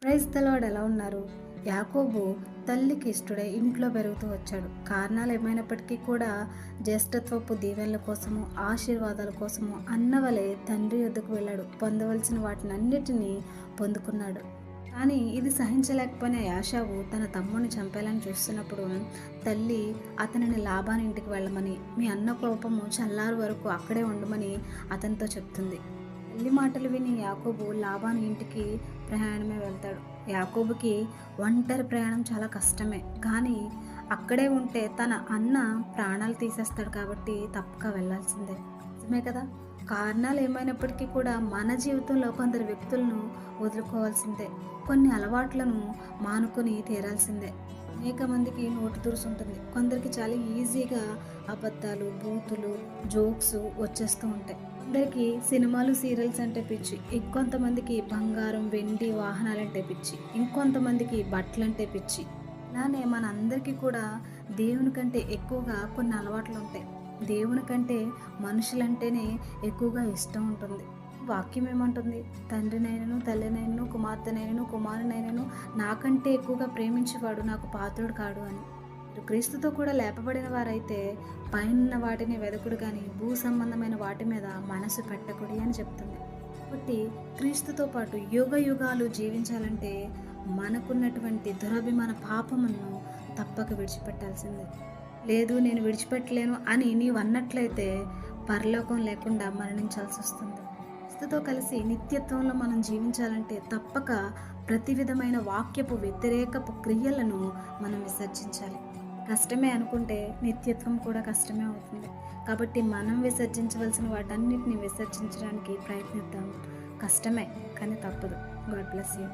Praise the lord. ఎలా ఉన్నారు? యాకోబు తల్లికి ఇష్టడై ఇంట్లో పెరుగుతూ వచ్చాడు. కారణాలు ఏమైనప్పటికీ కూడా జ్యేష్ఠత్వపు దీవెనల కోసము, ఆశీర్వాదాల కోసము అన్నవలే తండ్రి యొద్దకు వెళ్ళాడు. పొందవలసిన వాటినన్నిటినీ పొందుకున్నాడు. కానీ ఇది సహించలేకపోయిన యాషావు తన తమ్ముడిని చంపేయాలని చూస్తున్నప్పుడు తల్లి అతనిని లాబాని ఇంటికి వెళ్ళమని, మీ అన్న కోపము చల్లారు వరకు అక్కడే ఉండమని అతనితో చెప్తుంది. తల్లి మాటలు విని యాకోబు లాబాను ఇంటికి ప్రయాణమే వెళ్తాడు. యాకోబుకి ఒంటరి ప్రయాణం చాలా కష్టమే, కానీ అక్కడే ఉంటే తన అన్న ప్రాణాలు తీసేస్తాడు కాబట్టి తప్పక వెళ్ళాల్సిందే. నిజమే కదా? కారణాలు ఏమైనప్పటికీ కూడా మన జీవితంలో కొందరు వ్యక్తులను వదులుకోవాల్సిందే, కొన్ని అలవాట్లను మానుకొని తీరాల్సిందే. అనేక మందికి నోటు దురుసు ఉంటుంది. కొందరికి చాలా ఈజీగా అబద్ధాలు, బూతులు, జోక్స్ వచ్చేస్తూ ఉంటాయి. కొందరికి సినిమాలు, సీరియల్స్ అంటే పిచ్చి. ఇంకొంతమందికి బంగారం, వెండి, వాహనాలంటే పిచ్చి. ఇంకొంతమందికి బట్టలంటే పిచ్చి. ఇలానే మనందరికీ కూడా దేవుని కంటే ఎక్కువగా కొన్ని అలవాట్లు ఉంటాయి. దేవుని కంటే మనుషులంటేనే ఎక్కువగా ఇష్టం ఉంటుంది. వాక్యం ఏమంటుంది? తండ్రినైనను, తల్లినైనను, కుమార్తెనైనను, కుమారునైనను నాకంటే ఎక్కువగా ప్రేమించేవాడు నాకు పాత్రుడు కాడు అని. క్రీస్తుతో కూడా లేపబడిన వారైతే పైన వాటిని వెదకుడు కానీ భూ సంబంధమైన వాటి మీద మనసు పెట్టకుడి అని చెప్తుంది. కాబట్టి క్రీస్తుతో పాటు యుగ యుగాలు జీవించాలంటే మనకున్నటువంటి దురభిమాన పాపమును తప్పక విడిచిపెట్టాల్సిందే. లేదు నేను విడిచిపెట్టలేను అని నీవు అన్నట్లయితే పరలోకం లేకుండా మరణించాల్సి వస్తుంది. క్రీస్తుతో కలిసి నిత్యత్వంలో మనం జీవించాలంటే తప్పక ప్రతి విధమైన వాక్యపు వ్యతిరేకపు క్రియలను మనం విసర్జించాలి. కష్టమే అనుకుంటే నిత్యత్వం కూడా కష్టమే అవుతుంది. కాబట్టి మనం విసర్జించవలసిన వాటన్నిటిని విసర్జించడానికి ప్రయత్నిద్దాం. కష్టమే, కానీ తప్పదు. God bless you.